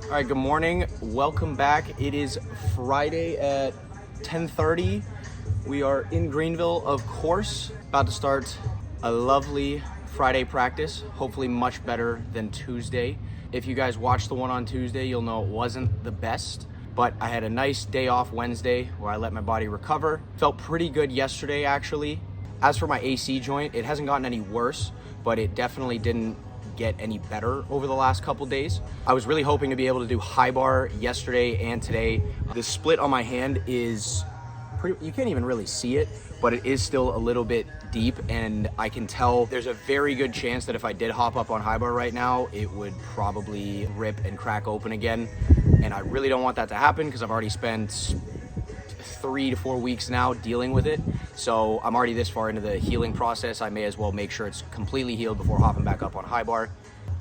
All right, good morning. Welcome back. It is Friday at 10:30. We are in Greenville, of course, about to start a lovely Friday practice, hopefully much better than Tuesday. If you guys watched the one on Tuesday, you'll know it wasn't the best, but I had a nice day off Wednesday where I let my body recover. Felt pretty good yesterday, actually. As for my AC joint, it hasn't gotten any worse, but it definitely didn't get any better over the last couple days. I was really hoping to be able to do high bar yesterday and today. The split on my hand is pretty, you can't even really see it, but it is still a little bit deep, and I can tell there's a very good chance that if I did hop up on high bar right now, it would probably rip and crack open again. And I really don't want that to happen because I've already spent 3 to 4 weeks now dealing with it. So I'm already this far into the healing process. I may as well make sure it's completely healed before hopping back up on high bar.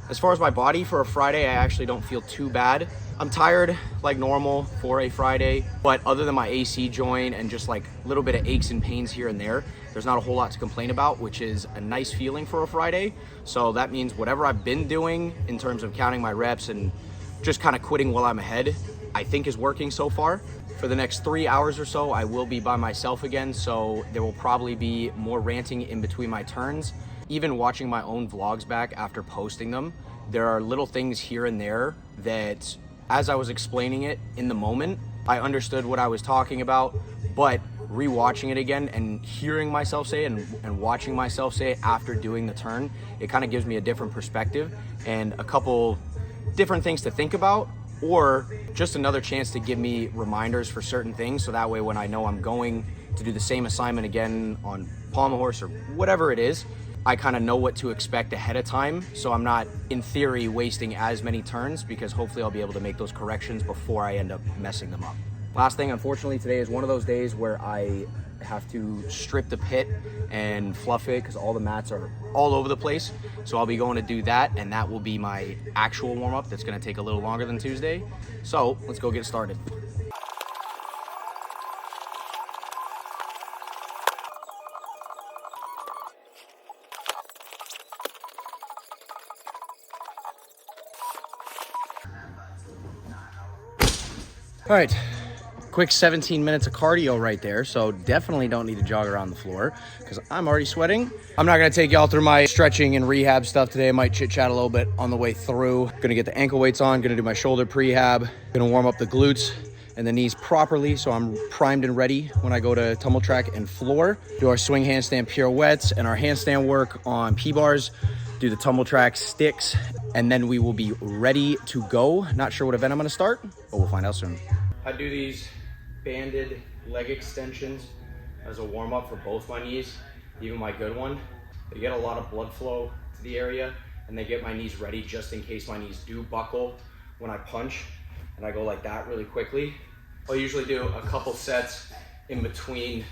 As far as my body for a Friday, I actually don't feel too bad. I'm tired like normal for a Friday, but other than my AC joint and just like a little bit of aches and pains here and there, there's not a whole lot to complain about, which is a nice feeling for a Friday. So that means whatever I've been doing in terms of counting my reps and just kind of quitting while I'm ahead, I think is working so far. For the next 3 hours or so, I will be by myself again, so there will probably be more ranting in between my turns. Even watching my own vlogs back after posting them, there are little things here and there that, as I was explaining it in the moment, I understood what I was talking about, but rewatching it again and hearing myself say it and watching myself say it after doing the turn, it kind of gives me a different perspective and a couple different things to think about, or just another chance to give me reminders for certain things, so that way when I know I'm going to do the same assignment again on pommel horse or whatever it is, I kind of know what to expect ahead of time, so I'm not, in theory, wasting as many turns, because hopefully I'll be able to make those corrections before I end up messing them up. Last thing, unfortunately, today is one of those days where I have to strip the pit and fluff it because all the mats are all over the place. So I'll be going to do that, and that will be my actual warm-up that's going to take a little longer than Tuesday. So let's go get started. All right, quick 17 minutes of cardio right there, so definitely don't need to jog around the floor because I'm already sweating. I'm not gonna take y'all through my stretching and rehab stuff today. I might chit chat a little bit on the way through. Gonna get the ankle weights on, gonna do my shoulder prehab, gonna warm up the glutes and the knees properly so I'm primed and ready when I go to tumble track and floor. Do our swing handstand pirouettes and our handstand work on P-bars, do the tumble track sticks, and then we will be ready to go. Not sure what event I'm gonna start, but we'll find out soon. I do these banded leg extensions as a warm-up for both my knees, even my good one. They get a lot of blood flow to the area, and they get my knees ready just in case my knees do buckle when I punch, and I go like that really quickly. I'll usually do a couple sets in between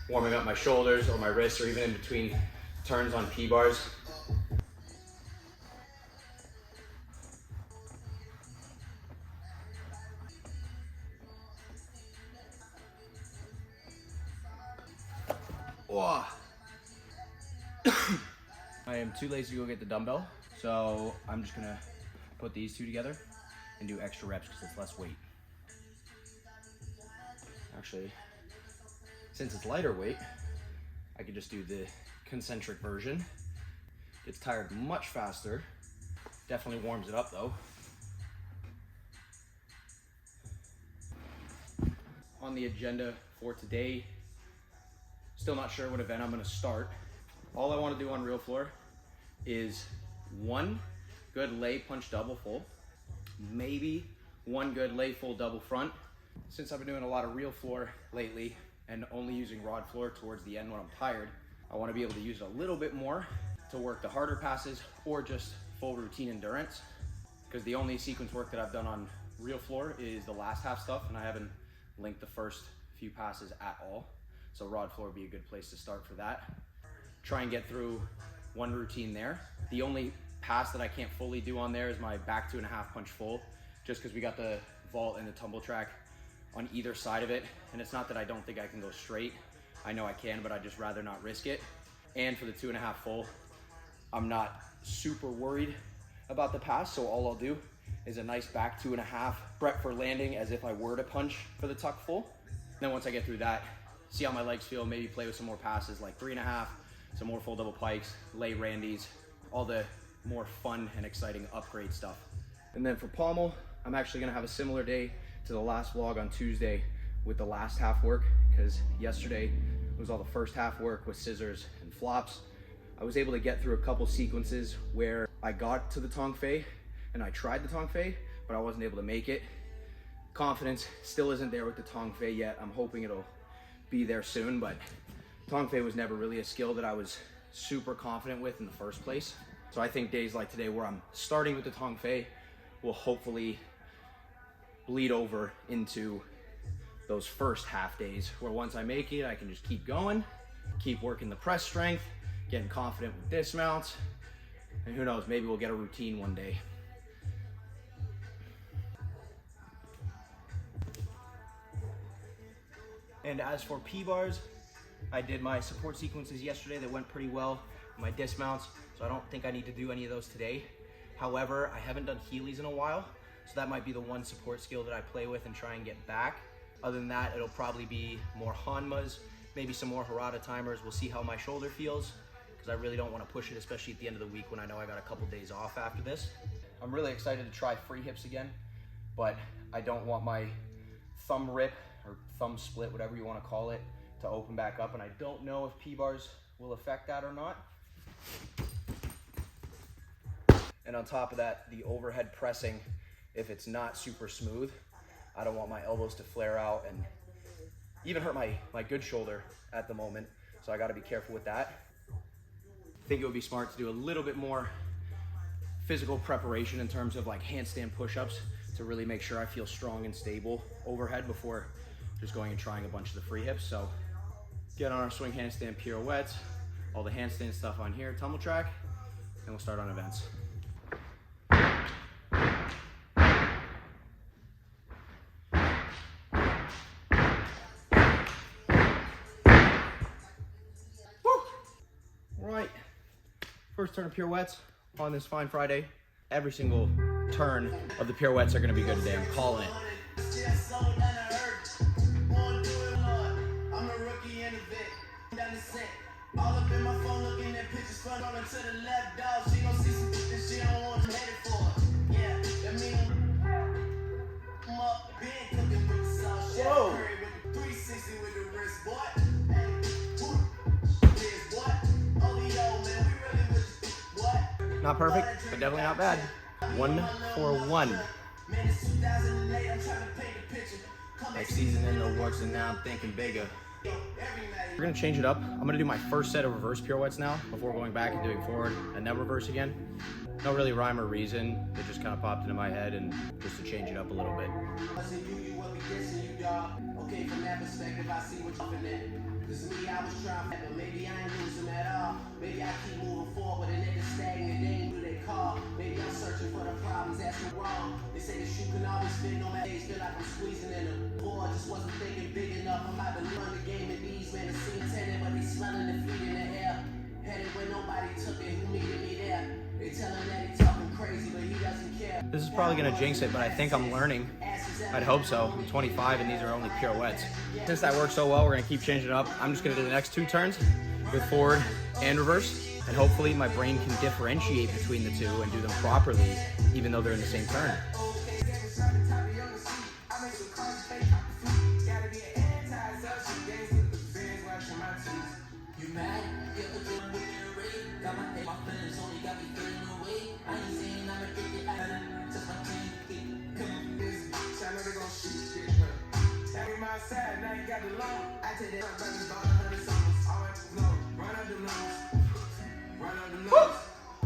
warming up my shoulders or my wrists, or even in between turns on P-bars. Oh. I am too lazy to go get the dumbbell, so I'm just gonna put these two together and do extra reps because it's less weight. Actually, since it's lighter weight, I could just do the concentric version. Gets tired much faster. Definitely warms it up though. On the agenda for today, still not sure what event I'm gonna start. All I wanna do on real floor is one good lay punch double full, maybe one good lay full double front. Since I've been doing a lot of real floor lately and only using rod floor towards the end when I'm tired, I wanna be able to use it a little bit more to work the harder passes or just full routine endurance, because the only sequence work that I've done on real floor is the last half stuff, and I haven't linked the first few passes at all. So rod floor would be a good place to start for that. Try and get through one routine there. The only pass that I can't fully do on there is my back 2.5 punch full, just because we got the vault and the tumble track on either side of it. And it's not that I don't think I can go straight. I know I can, but I'd just rather not risk it. And for the 2.5 full, I'm not super worried about the pass. So all I'll do is a nice back 2.5, prep for landing as if I were to punch for the tuck full. Then once I get through that, see how my legs feel, maybe play with some more passes like 3.5, some more full double pikes, lay randies, all the more fun and exciting upgrade stuff. And then for pommel, I'm actually gonna have a similar day to the last vlog on Tuesday with the last half work, because yesterday was all the first half work with scissors and flops. I was able to get through a couple sequences where I got to the tong fei and I tried the tong fei, but I wasn't able to make it. Confidence still isn't there with the tong fei yet. I'm hoping it'll be there soon, but tong fei was never really a skill that I was super confident with in the first place. So I think days like today where I'm starting with the tong fei will hopefully bleed over into those first half days where once I make it, I can just keep going, keep working the press strength, getting confident with dismounts, and who knows, maybe we'll get a routine one day. And as for P-bars, I did my support sequences yesterday that went pretty well, my dismounts, so I don't think I need to do any of those today. However, I haven't done Heelys in a while, so that might be the one support skill that I play with and try and get back. Other than that, it'll probably be more Hanmas, maybe some more Harada timers. We'll see how my shoulder feels, because I really don't want to push it, especially at the end of the week when I know I got a couple days off after this. I'm really excited to try free hips again, but I don't want my thumb rip or thumb split, whatever you want to call it, to open back up, and I don't know if P-bars will affect that or not. And on top of that, the overhead pressing, if it's not super smooth, I don't want my elbows to flare out and even hurt my good shoulder at the moment, so I got to be careful with that. I think it would be smart to do a little bit more physical preparation in terms of like handstand push-ups to really make sure I feel strong and stable overhead before just going and trying a bunch of the free hips. So get on our swing handstand pirouettes, all the handstand stuff on here, tumble track, and we'll start on events. First turn of pirouettes on this fine Friday. Every single turn of the pirouettes are gonna be good today. I'm calling it. Whoa! Not perfect, but definitely not bad. 1 for 1. Next season in the works, and now I'm thinking bigger. We're gonna change it up. I'm gonna do my first set of reverse pirouettes now before going back and doing forward and then reverse again. No really rhyme or reason. It just kind of popped into my head and just to change it up a little bit. Okay, from that perspective, I see what you're in. Cause me, I was trying, but maybe I ain't losing at all. Maybe I keep moving forward and niggas stagnant, they ain't do their call. Maybe I'm searching for the problems, that's wrong. They say the shoe can always fit no matter age, feel like I'm squeezing in them. Boy, I just wasn't thinking big enough. I'm about to learn the game in these, man, the scene tenant, but they smelling the feet in the air. Headed where nobody took it, who needed me there? They telling that he talking crazy, but he doesn't care. This is probably gonna jinx it, but I think I'm learning. I'd hope so. I'm 25 and these are only pirouettes. Since that works so well, we're gonna keep changing it up. I'm just gonna do the next 2 turns with forward and reverse, and hopefully my brain can differentiate between the two and do them properly, even though they're in the same turn.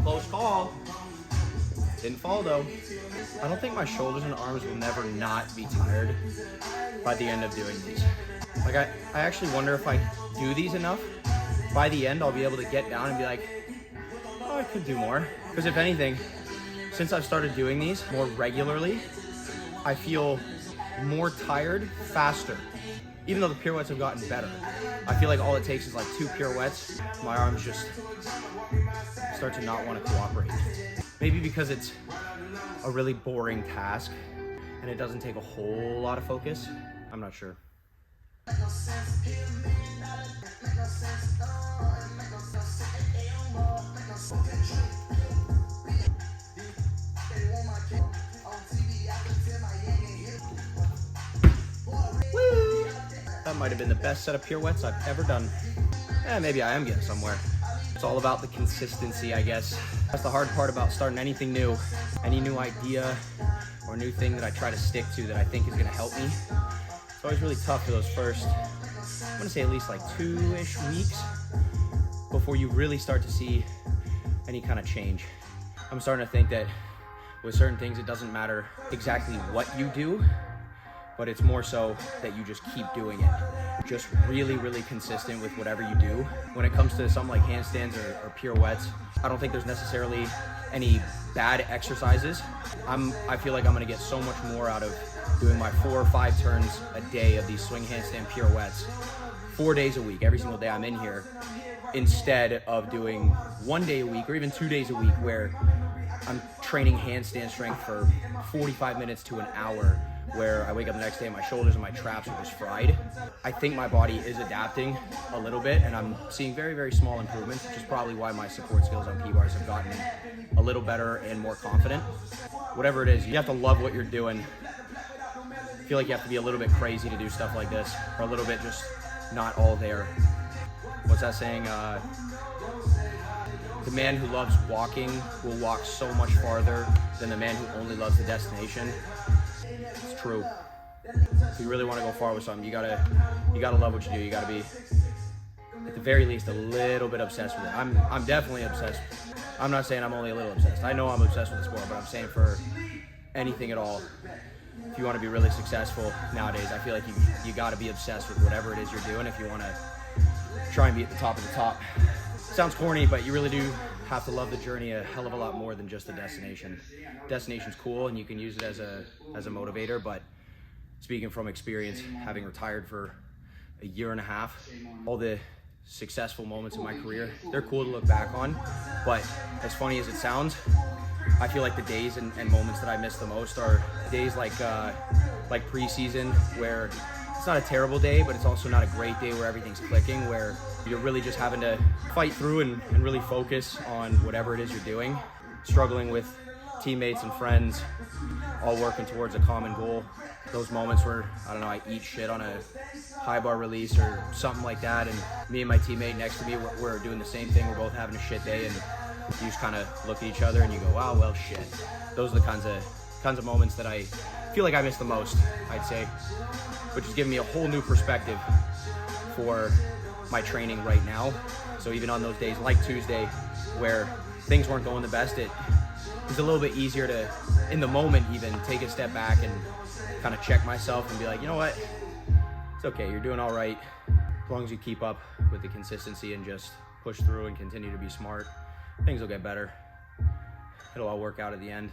Close call. Didn't fall though. I don't think my shoulders and arms will never not be tired by the end of doing these. Like I actually wonder if I do these enough, by the end I'll be able to get down and be like, oh, I could do more. Because if anything, since I've started doing these more regularly, I feel more tired faster. Even though the pirouettes have gotten better, I feel like all it takes is like 2 pirouettes. My arms just start to not want to cooperate. Maybe because it's a really boring task and it doesn't take a whole lot of focus. I'm not sure. Woo! That might have been the best set of pirouettes I've ever done. Maybe I am getting somewhere. It's all about the consistency, I guess. That's the hard part about starting anything new. Any new idea or new thing that I try to stick to that I think is gonna help me. It's always really tough for those first, I'm gonna say at least like 2-ish weeks before you really start to see any kind of change. I'm starting to think that with certain things, it doesn't matter exactly what you do, but it's more so that you just keep doing it. Just really, really consistent with whatever you do. When it comes to something like handstands or pirouettes, I don't think there's necessarily any bad exercises. I feel like I'm gonna get so much more out of doing my 4 or 5 turns a day of these swing handstand pirouettes 4 days a week, every single day I'm in here, instead of doing 1 day a week or even 2 days a week where I'm training handstand strength for 45 minutes to an hour, where I wake up the next day and my shoulders and my traps are just fried. I think my body is adapting a little bit and I'm seeing very, very small improvements, which is probably why my support skills on P-bars have gotten a little better and more confident. Whatever it is, you have to love what you're doing. I feel like you have to be a little bit crazy to do stuff like this, or a little bit just not all there. What's that saying? The man who loves walking will walk so much farther than the man who only loves the destination. It's true. If you really want to go far with something, you gotta love what you do. You gotta be, at the very least, a little bit obsessed with it. I'm definitely obsessed. I'm not saying I'm only a little obsessed. I know I'm obsessed with the sport, but I'm saying for anything at all, if you want to be really successful nowadays, I feel like you gotta be obsessed with whatever it is you're doing if you want to try and be at the top of the top. Sounds corny, but you really do have to love the journey a hell of a lot more than just the destination. Destination's cool and you can use it as a motivator, but speaking from experience, having retired for a year and a half, all the successful moments in my career, they're cool to look back on, but as funny as it sounds, I feel like the days and moments that I miss the most are days like preseason, where it's not a terrible day, but it's also not a great day where everything's clicking, where you're really just having to fight through and really focus on whatever it is you're doing, struggling with teammates and friends, all working towards a common goal. Those moments where, I don't know, I eat shit on a high bar release or something like that, and me and my teammate next to me, we're doing the same thing, we're both having a shit day, and you just kind of look at each other and you go, wow, well, shit. Those are the kinds of moments that I feel like I miss the most, I'd say, which is giving me a whole new perspective for my training right now. So even on those days like Tuesday where things weren't going the best, it's a little bit easier to, in the moment even, take a step back and kind of check myself and be like, you know what, it's okay, you're doing all right. As long as you keep up with the consistency and just push through and continue to be smart, things will get better. It'll all work out at the end.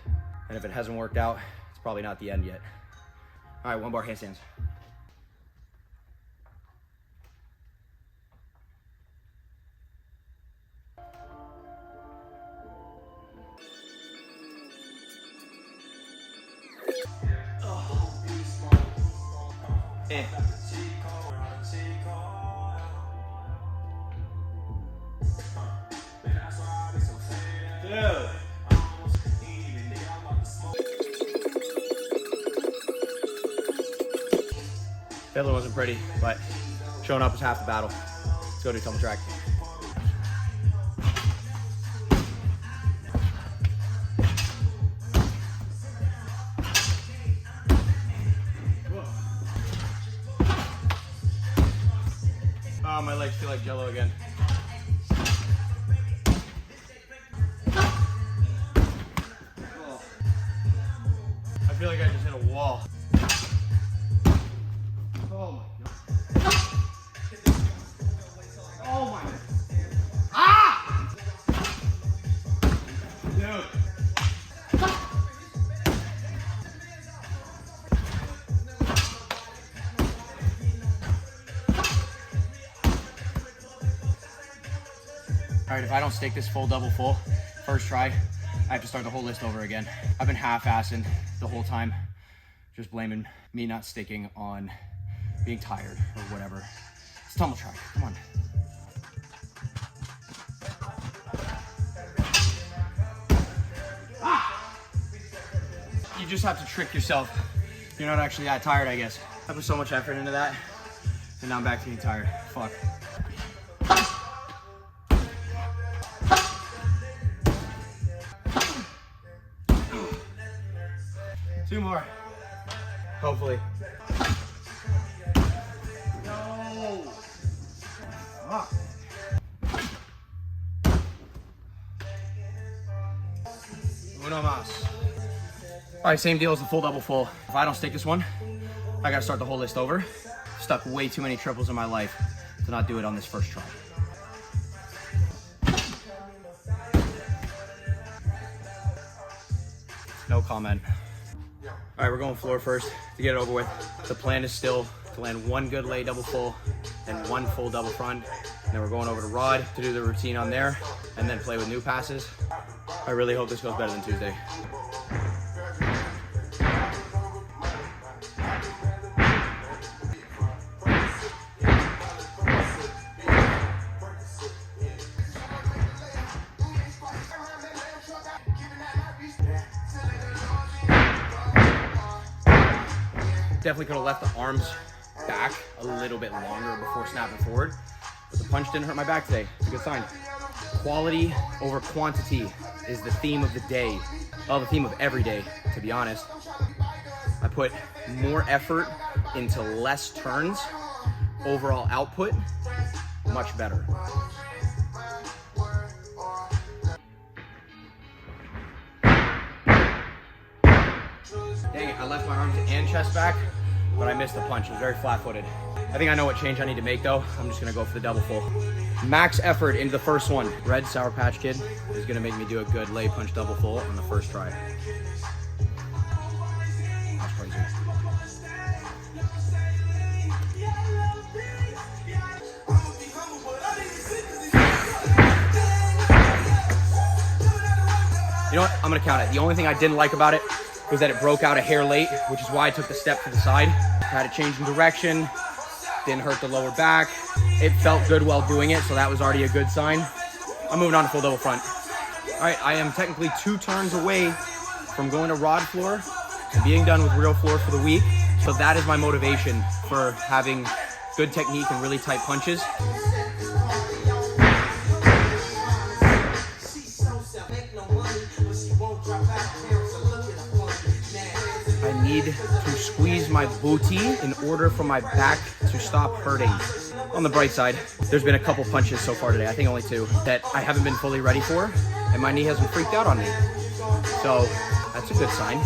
And if it hasn't worked out, it's probably not the end yet. All right, 1 bar handstands. Dude. Fiddler wasn't pretty, but showing up is half the battle. Let's go do tumble track. Oh, my legs feel like jello again. Oh. I feel like I just hit a wall. Oh my God. Oh my God. Ah! Dude. All right, if I don't stick this full double full, first try, I have to start the whole list over again. I've been half-assing the whole time, just blaming me not sticking on being tired or whatever. It's tumble track, come on. You just have to trick yourself. You're not actually that tired, I guess. I put so much effort into that, and now I'm back to being tired. Fuck. Two more. Hopefully. No. Fuck. Uno mas. All right, same deal as the full double full. If I don't stick this one, I gotta start the whole list over. Stuck way too many triples in my life to not do it on this first try. No comment. All right, we're going floor first to get it over with. The plan is still to land one good lay double full and one full double front. And then we're going over to Rod to do the routine on there and then play with new passes. I really hope this goes better than Tuesday. Definitely could have left the arms back a little bit longer before snapping forward, but the punch didn't hurt my back today. It's a good sign. Quality over quantity is the theme of the day. Well, the theme of every day, to be honest. I put more effort into less turns. Overall output, much better. Dang it, I left my arms and chest back, but I missed the punch. It was very flat-footed. I think I know what change I need to make though. I'm just gonna go for the double full. Max effort into the first one. Red Sour Patch Kid is gonna make me do a good lay punch double full on the first try. That's crazy. You know what? I'm gonna count it. The only thing I didn't like about it was that it broke out a hair late, which is why I took the step to the side. Had to change in direction, didn't hurt the lower back. It felt good while doing it, so that was already a good sign. I'm moving on to full double front. All right, I am technically 2 turns away from going to Rod floor and being done with real floor for the week. So that is my motivation for having good technique and really tight punches. I need to squeeze my booty in order for my back to stop hurting. On the bright side, there's been a couple punches so far today, I think only 2, that I haven't been fully ready for, and my knee hasn't freaked out on me. So that's a good sign.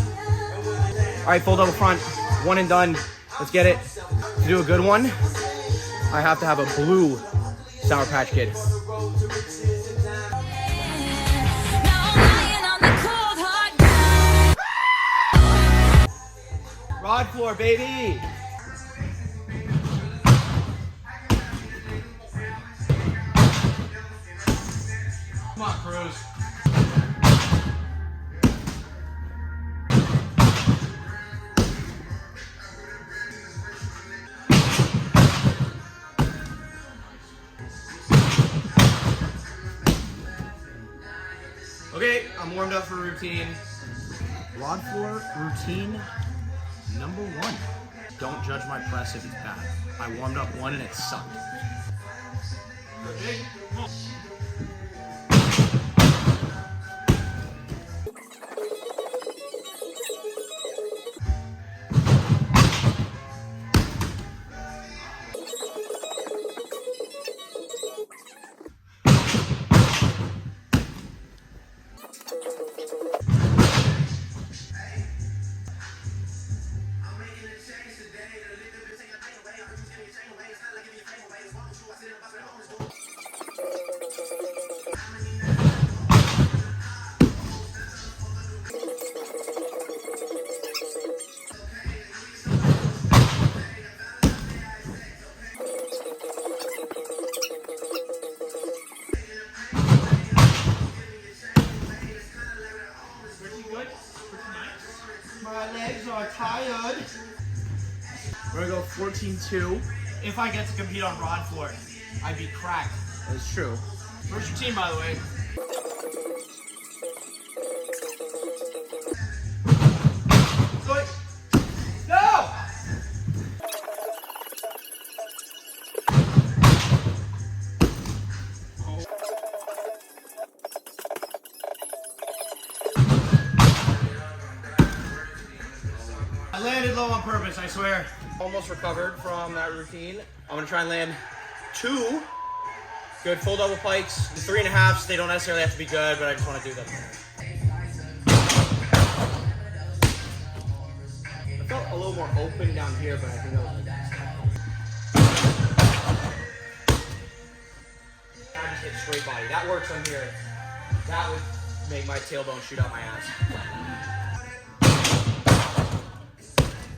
All right, full double front, 1 and done. Let's get it. To do a good one, I have to have a blue Sour Patch Kid. Rod floor, baby! Come on, Cruz. Okay, I'm warmed up for routine. Rod floor routine number 1. Don't judge my press if it's bad. I warmed up 1 and it sucked. Okay. We're gonna go 14-2. If I get to compete on rod floor, I'd be cracked. That's true. Where's your team, by the way? Good. No! I landed low on purpose, I swear. Almost recovered from that routine. I'm gonna try and land 2 good full double pikes. The 3.5s, they don't necessarily have to be good, but I just want to do them. I felt a little more open down here, but I think that was my best. I just hit straight body. That works on here. That would make my tailbone shoot out my ass.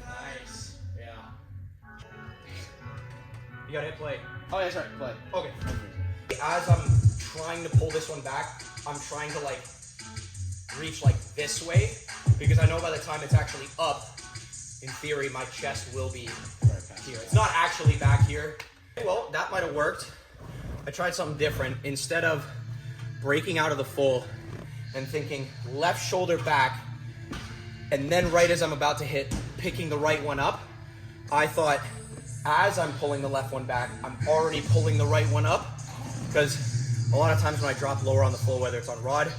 Nice. Yeah. You gotta hit play. Oh yeah, sorry, play. Okay. As I'm trying to pull this one back, I'm trying to like reach like this way because I know by the time it's actually up, in theory, my chest will be here. It's not actually back here. Well, that might have worked. I tried something different. Instead of breaking out of the full and thinking left shoulder back, and then right as I'm about to hit, picking the right one up, I thought as I'm pulling the left one back, I'm already pulling the right one up. Because a lot of times when I drop lower on the full, whether it's on rod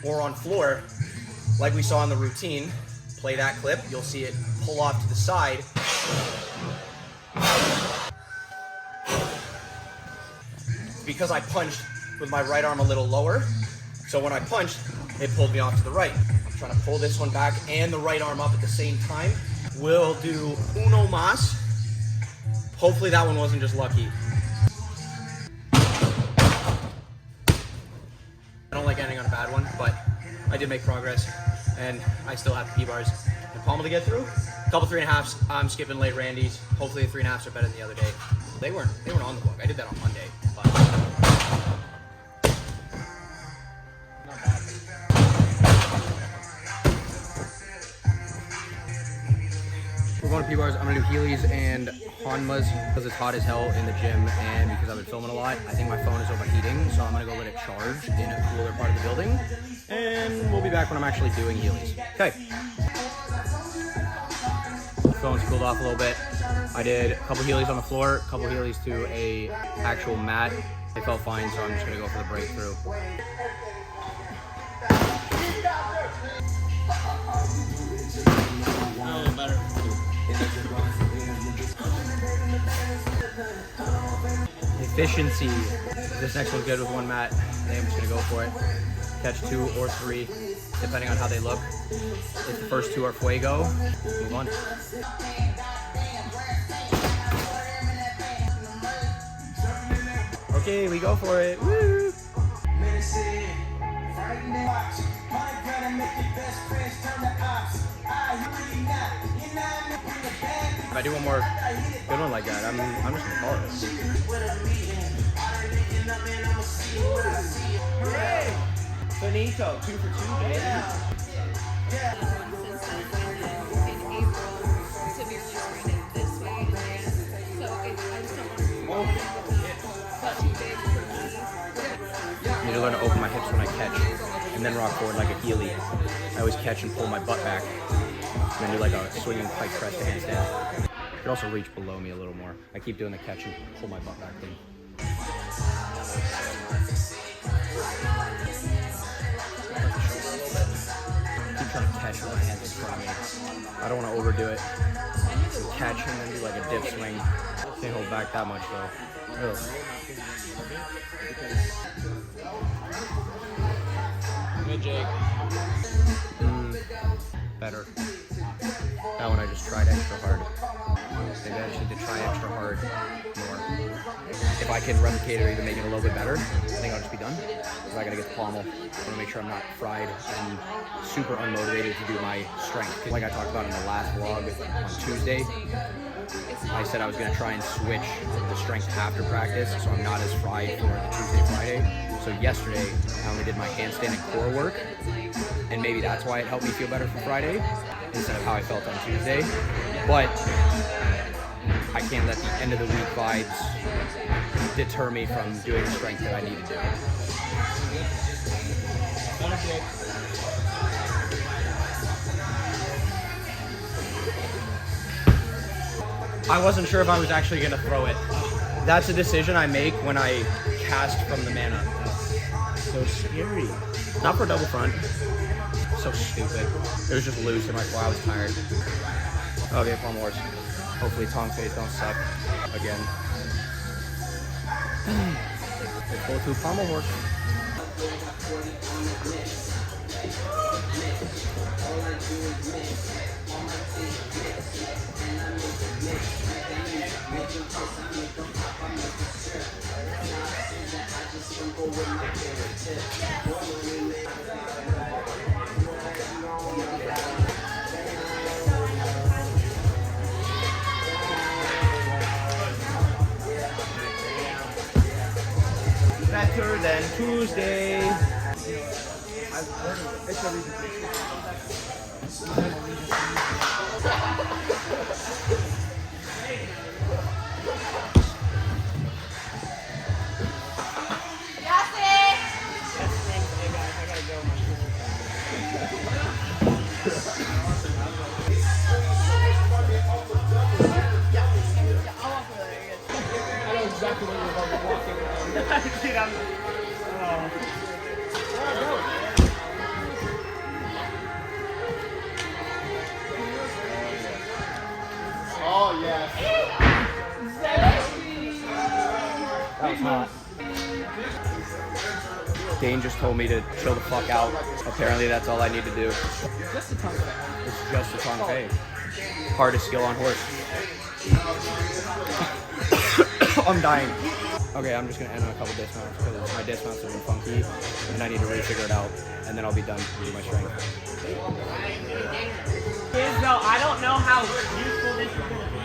or on floor, like we saw in the routine, play that clip, you'll see it pull off to the side. Because I punched with my right arm a little lower, so when I punched, it pulled me off to the right. I'm trying to pull this one back and the right arm up at the same time. We'll do uno mas. Hopefully that one wasn't just lucky. I don't like ending on a bad one, but I did make progress, and I still have P-bars and pommel to get through. A couple 3.5s. I'm skipping late Randy's. Hopefully the 3.5s are better than the other day. They weren't on the book. I did that on Monday, but not bad. We're going to P-bars. I'm gonna do Heelys and Hanmas because it's hot as hell in the gym and because I've been filming a lot. I think my phone is overheating, so I'm gonna go let it charge in a cooler part of the building, and we'll be back when I'm actually doing Heelys. Okay. Phone's cooled off a little bit. I did a couple Heelys on the floor, a couple Heelys to a actual mat. They felt fine, so I'm just gonna go for the breakthrough. Oh, better. Efficiency. This next one's good with one mat. I think I'm just gonna go for it. Catch 2 or 3, depending on how they look. If the first 2 are fuego, move on. Okay, we go for it. Woo! If I do one more good one like that, I'm just gonna call it. Hey! Finito, 2 for 2, baby. I need to learn to open my hips when I catch and then rock forward like a Heely. I always catch and pull my butt back and then do like a swinging pike press to handstand. You can also reach below me a little more. I keep doing the catch and pull my butt back thing. Keep trying to catch with my hands in front of me. I don't want to overdo it. Catch and then do like a dip swing. Can't hold back that much though. Ugh. Good, Jake. Better. That one I just tried extra hard. Maybe I just need to try extra hard more. If I can replicate it or even make it a little bit better, I think I'll just be done. Because I gotta get the pommel. I want to make sure I'm not fried and super unmotivated to do my strength. Like I talked about in the last vlog on Tuesday, I said I was gonna try and switch the strength after practice so I'm not as fried for the Tuesday, Friday. So yesterday, I only did my handstand and core work, and maybe that's why it helped me feel better for Friday instead of how I felt on Tuesday. But I can't let the end of the week vibes deter me from doing the strength that I need to do. I wasn't sure if I was actually going to throw it. That's a decision I make when I cast from the mana. So scary. Not for double front. So stupid. It was just loose and like, wow, I was tired. Okay, pommel horse. Hopefully Tong Fays don't suck again. Full to pommel horse. Better than Tuesday. Oh yeah. That was hot. Dane just told me to chill the fuck out. Apparently that's all I need to do. Just a tongue fade. It's just a Tong Fei. Hardest skill on horse. I'm dying. Okay, I'm just gonna end on a couple dismounts because my dismounts have been funky and I need to refigure it out and then I'll be done and do my strength. No, I don't know how useful this is going to be.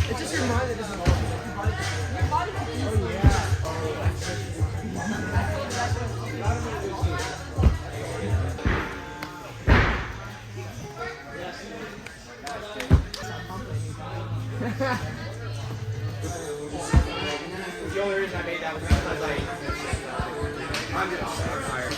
It's just your mind that doesn't know. Your body can easily. The only reason I made that was because I'm just so tired.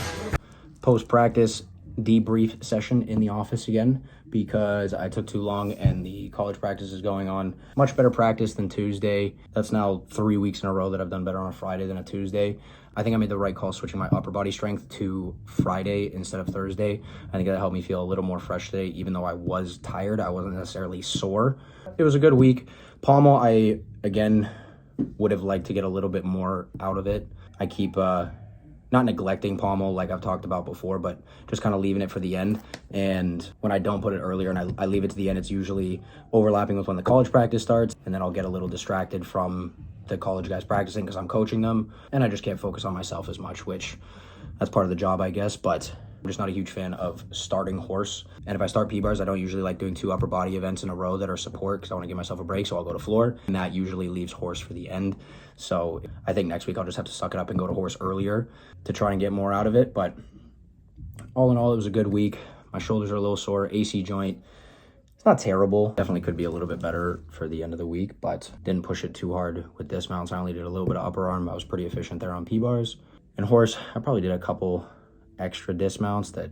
Post-practice debrief session in the office again because I took too long and the college practice is going on. Much better practice than Tuesday. That's now 3 weeks in a row that I've done better on a Friday than a Tuesday. I think I made the right call switching my upper body strength to Friday instead of Thursday. I think that helped me feel a little more fresh today, even though I was tired. I wasn't necessarily sore. It was a good week. Pommel, I, again, would have liked to get a little bit more out of it. I keep not neglecting pommel like I've talked about before, but just kind of leaving it for the end. And when I don't put it earlier and I leave it to the end, it's usually overlapping with when the college practice starts, and then I'll get a little distracted from the college guys practicing because I'm coaching them, and I just can't focus on myself as much, which that's part of the job, I guess. But I'm just not a huge fan of starting horse. And if I start P-bars, I don't usually like doing 2 upper body events in a row that are support because I want to give myself a break, so I'll go to floor. And that usually leaves horse for the end. So I think next week I'll just have to suck it up and go to horse earlier to try and get more out of it. But all in all, it was a good week. My shoulders are a little sore, AC joint. It's not terrible. Definitely could be a little bit better for the end of the week, but didn't push it too hard with dismounts. I only did a little bit of upper arm. I was pretty efficient there on P-bars. And horse, I probably did a couple extra dismounts that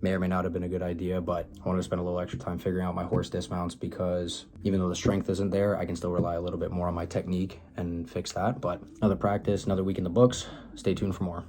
may or may not have been a good idea, but I wanted to spend a little extra time figuring out my horse dismounts because even though the strength isn't there, I can still rely a little bit more on my technique and fix that. But another practice, another week in the books. Stay tuned for more.